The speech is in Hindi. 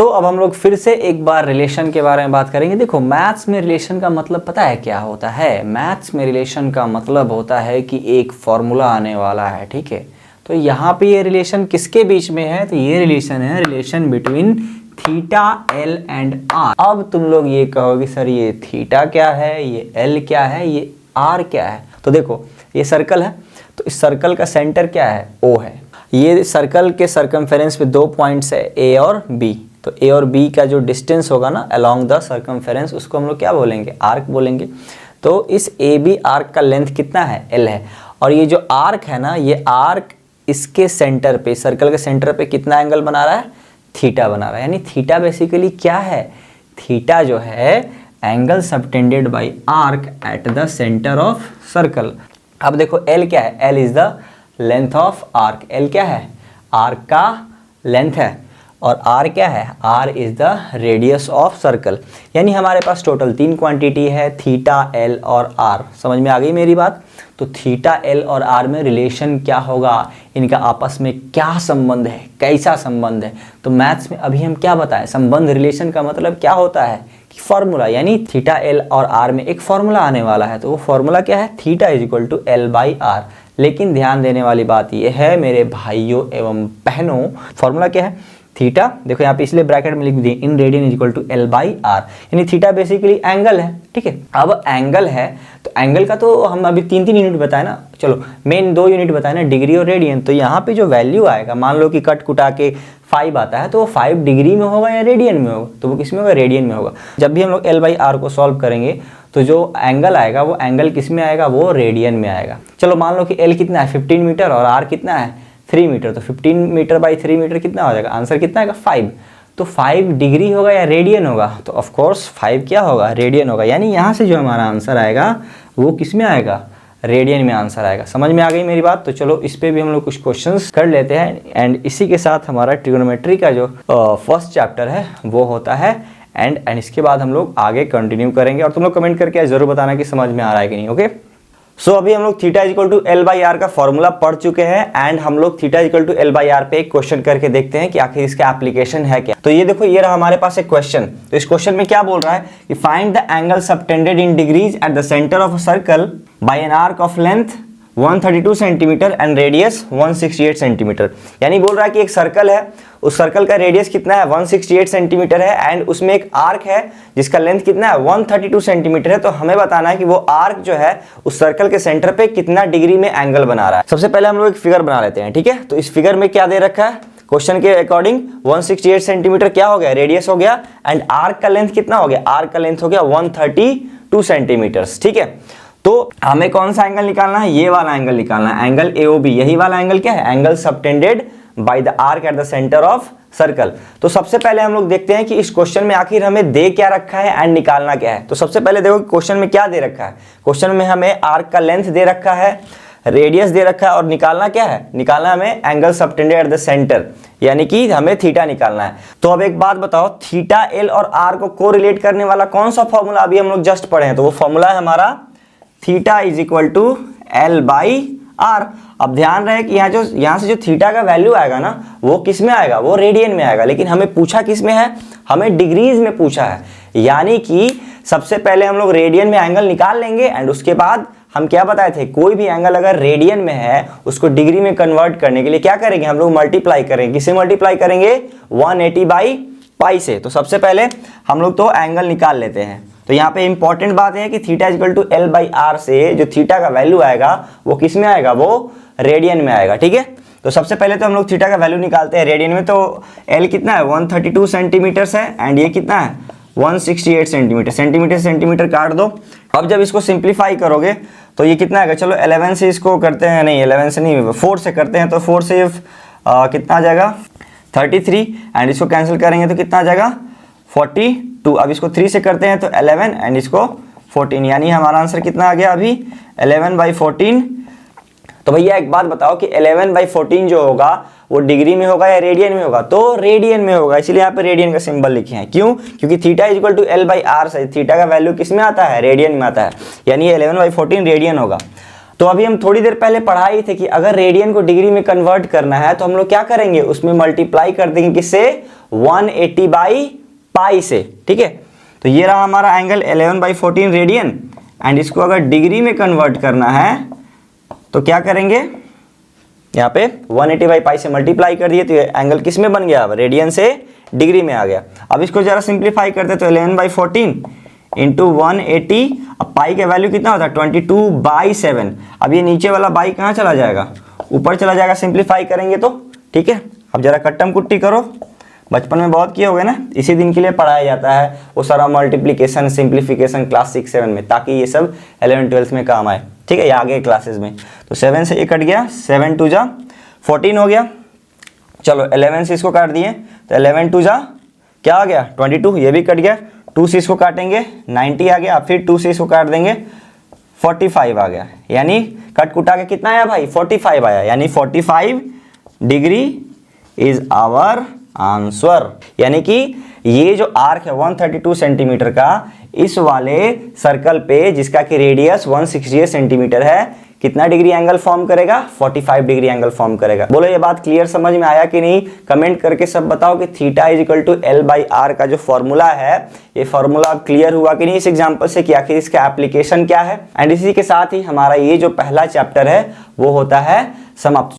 अब हम लोग फिर से एक बार रिलेशन के बारे में बात करेंगे। देखो मैथ्स में रिलेशन का मतलब पता है क्या होता है? मैथ्स में रिलेशन का मतलब होता है कि एक फॉर्मूला आने वाला है, ठीक है। तो यहाँ पे ये रिलेशन किसके बीच में है? तो ये रिलेशन है relation between theta L and R. अब तुम लोग ये कहोगे सर ये थीटा क्या है, ये एल क्या है, ये आर क्या है? तो देखो ये सर्कल है, तो इस सर्कल का सेंटर क्या है? ओ है। ये सर्कल के सर्कमफेरेंस पे 2 पॉइंट्स है ए और बी। तो ए और बी का जो डिस्टेंस होगा ना अलोंग द सर्कमफेरेंस, उसको हम लोग क्या बोलेंगे? आर्क बोलेंगे। तो इस ए बी आर्क का लेंथ कितना है? एल है। और ये जो आर्क है ना, ये आर्क इसके सेंटर पे, सर्कल के सेंटर पे कितना एंगल बना रहा है? थीटा बना रहा है। यानी थीटा बेसिकली क्या है? थीटा जो है angle subtended bye arc at the centre of circle. अब देखो एल क्या है? L is the length of arc. L क्या है? आर्क का लेंथ है। और आर क्या है? R is the radius of circle. यानी हमारे पास टोटल 3 क्वांटिटी है, थीटा, एल और आर। समझ में आ गई मेरी बात? तो थीटा, एल और आर में रिलेशन क्या होगा, इनका आपस में क्या संबंध है, कैसा संबंध है? तो मैथ्स में अभी हम क्या बताएं? संबंध, रिलेशन का मतलब क्या होता है कि फॉर्मूला। यानी थीटा, एल और आर में एक फॉर्मूला आने वाला है। तो वो फॉर्मूला क्या है? Theta is equal to L by R. लेकिन ध्यान देने वाली बात यह है मेरे भाइयों एवं बहनों, फॉर्मूला क्या है? थीटा, देखो यहाँ पे इसलिए ब्रैकेट में लिख दिए in radian is equal to L by R. यानी थीटा बेसिकली एंगल है, ठीक है। अब एंगल है तो एंगल का तो हम अभी 3 यूनिट बताए ना, चलो मेन 2 यूनिट बताए ना, डिग्री और रेडियन। तो यहाँ पे जो वैल्यू आएगा, मान लो कि कट कुटा के 5 आता है, तो वो 5 डिग्री में होगा या रेडियन में होगा? तो वो किस में होगा? रेडियन में होगा। जब भी हम लोग एल बाई आर को सॉल्व करेंगे तो जो एंगल आएगा वो एंगल किस में आएगा? वो रेडियन में आएगा। चलो मान लो कि एल कितना है? 15 मीटर और आर कितना है? 3 मीटर। तो 15 मीटर बाई 3 मीटर कितना हो जाएगा? आंसर कितना आएगा? 5। तो 5 डिग्री होगा या रेडियन होगा? तो ऑफ कोर्स 5 क्या होगा? रेडियन होगा। यानी यहाँ से जो हमारा आंसर आएगा वो किस में आएगा? रेडियन में आंसर आएगा। समझ में आ गई मेरी बात? तो चलो इस पे भी हम लोग कुछ क्वेश्चंस कर लेते हैं। एंड इसी के साथ हमारा ट्रिग्नोमेट्री का जो फर्स्ट चैप्टर है वो होता है एंड इसके बाद हम लोग आगे कंटिन्यू करेंगे। और तुम लोग कमेंट करके जरूर बताना कि समझ में आ रहा है कि नहीं। ओके, सो अभी हम लोग theta equal to L by R का फॉर्मूला पढ़ चुके हैं एंड हम लोग theta equal to L by R पे एक क्वेश्चन करके देखते हैं कि आखिर इसका एप्लीकेशन है क्या। तो ये देखो, ये रहा हमारे पास एक क्वेश्चन। तो इस क्वेश्चन में क्या बोल रहा है कि find the angle subtended in degrees at the centre of a circle by an arc of length 132 centimetre and radius 168 centimetre. यानी बोल रहा है कि एक सर्कल है, उस सर्कल का रेडियस कितना है? 168 सेंटीमीटर है एंड उसमें एक आर्क है जिसका लेंथ कितना है? 132 सेंटीमीटर है। तो हमें बताना है कि वो आर्क जो है उस सर्कल के सेंटर पे कितना डिग्री में एंगल बना रहा है। सबसे पहले हम लोग एक फिगर बना लेते हैं, ठीक है। तो इस फिगर में क्या दे रखा है? क्वेश्चन के अकॉर्डिंग 168 सेंटीमीटर क्या हो गया? रेडियस हो गया। एंड आर्क का लेंथ कितना हो गया? आर्क का लेंथ हो गया 132 सेंटीमीटर, ठीक है। तो हमें कौन सा एंगल निकालना है? ये वाला एंगल निकालना है, एंगल AOB। यही वाला एंगल क्या है? Angle subtended by the arc at the centre of circle. तो सबसे पहले हम लोग देखते हैं कि इस क्वेश्चन में आखिर हमें दे क्या रखा है एंड निकालना क्या है। तो सबसे पहले देखो क्वेश्चन में क्या दे रखा है। क्वेश्चन में हमें आर्क का लेंथ दे रखा है, रेडियस दे रखा है और निकालना क्या है? निकालना हमें angle subtended at the centre, यानी कि हमें थीटा निकालना है। तो अब एक बात बताओ, थीटा, एल और आर को कोरिलेट करने वाला कौन सा फॉर्मूला अभी हम लोग जस्ट पढ़े हैं? तो वो फॉर्मूला है हमारा theta is equal to L by R. अब ध्यान रहे कि यहाँ से जो थीटा का वैल्यू आएगा ना, वो किस में आएगा? वो रेडियन में आएगा। लेकिन हमें पूछा किस में है? हमें डिग्रीज में पूछा है। यानी कि सबसे पहले हम लोग रेडियन में एंगल निकाल लेंगे एंड उसके बाद हम क्या बताए थे? कोई भी एंगल अगर रेडियन में है उसको डिग्री में कन्वर्ट करने के लिए क्या करेंगे? हम लोग मल्टीप्लाई करेंगे। किससे मल्टीप्लाई करेंगे? 180 बाई पाई से। तो सबसे पहले हम लोग तो एंगल निकाल लेते हैं। तो यहाँ पे इंपॉर्टेंट बात है कि theta equal to L by R से जो थीटा का वैल्यू आएगा वो किस में आएगा? वो रेडियन में आएगा, ठीक है। तो सबसे पहले तो हम लोग थीटा का वैल्यू निकालते हैं रेडियन में। तो एल कितना है? 132 सेंटीमीटर है एंड ये कितना है? 168 सेंटीमीटर। सेंटीमीटर सेंटीमीटर काट दो। अब जब इसको सिंप्लीफाई करोगे तो ये कितना आएगा? चलो 11 से इसको करते हैं, नहीं 11 से नहीं 4 से करते हैं। तो 4 से कितना आ जाएगा? 33 एंड इसको कैंसिल करेंगे तो कितना आ जाएगा? 42। अब इसको 3 से करते हैं तो 11 एंड इसको 14, यानी हमारा आंसर कितना आ गया अभी? 11/14। तो भैया एक बात बताओ कि 11/14 जो होगा वो डिग्री में होगा या रेडियन में होगा? तो रेडियन में होगा, इसीलिए यहाँ पे रेडियन का सिंबल लिखे हैं। क्यों? क्योंकि theta is equal to L by R से थीटा का वैल्यू किस में आता है? रेडियन में आता है। यानी 11/14 रेडियन होगा। तो अभी हम थोड़ी देर पहले पढ़ा ही थे कि अगर रेडियन को डिग्री में कन्वर्ट करना है तो हम लोग क्या करेंगे, उसमें मल्टीप्लाई कर देंगे किससे, 180 बाई पाई से, ठीक है। तो ये रहा हमारा एंगल 11/14 रेडियन, एंड इसको अगर डिग्री में कन्वर्ट करना है तो क्या करेंगे, यहाँ पे 180 बाई पाई से मल्टीप्लाई कर दिए तो ये एंगल किस में बन गया, रेडियन से डिग्री में आ गया। अब इसको जरा सिंप्लीफाई करते तो 11/14 इंटू 180, अब पाई का वैल्यू कितना होता है 22/7। अब ये नीचे वाला बाई कहाँ चला जाएगा, ऊपर चला जाएगा, सिंप्लीफाई करेंगे तो, ठीक है। अब जरा कट्टम कुट्टी करो, बचपन में बहुत किए होगे ना, इसी दिन के लिए पढ़ाया जाता है वो सारा मल्टीप्लिकेशन सिंप्लीफिकेशन क्लास 6-7 में, ताकि ये सब 11-12 में काम आए, ठीक है, या आगे क्लासेस में। तो 7 से ये कट गया, 7 2 जा 14 हो गया। चलो 11 से इसको काट दिए तो 11 2 जा क्या आ गया 22, ये भी कट गया। 2 से इसको काटेंगे 90 आ गया, फिर 2 से इसको काट देंगे 45 आ गया, यानी कट कुटा के कितना आया भाई 45 आया, यानी 45 डिग्री इज आवर आंसर। यानी कि ये जो आर्क है 132 सेंटीमीटर का, इस वाले सर्कल पे जिसका कि रेडियस 168 सेंटीमीटर है, कितना डिग्री एंगल फॉर्म करेगा, 45 डिग्री एंगल फॉर्म करेगा। बोलो ये बात क्लियर समझ में आया कि नहीं, कमेंट करके सब बताओ कि theta is equal to L/R का जो फॉर्मूला है, ये फॉर्मूला क्लियर हुआ कि नहीं इस एग्जांपल से, कि आखिर इसका एप्लीकेशन क्या है। एंड इसी के साथ ही हमारा ये जो पहला चैप्टर है वो होता है समाप्त।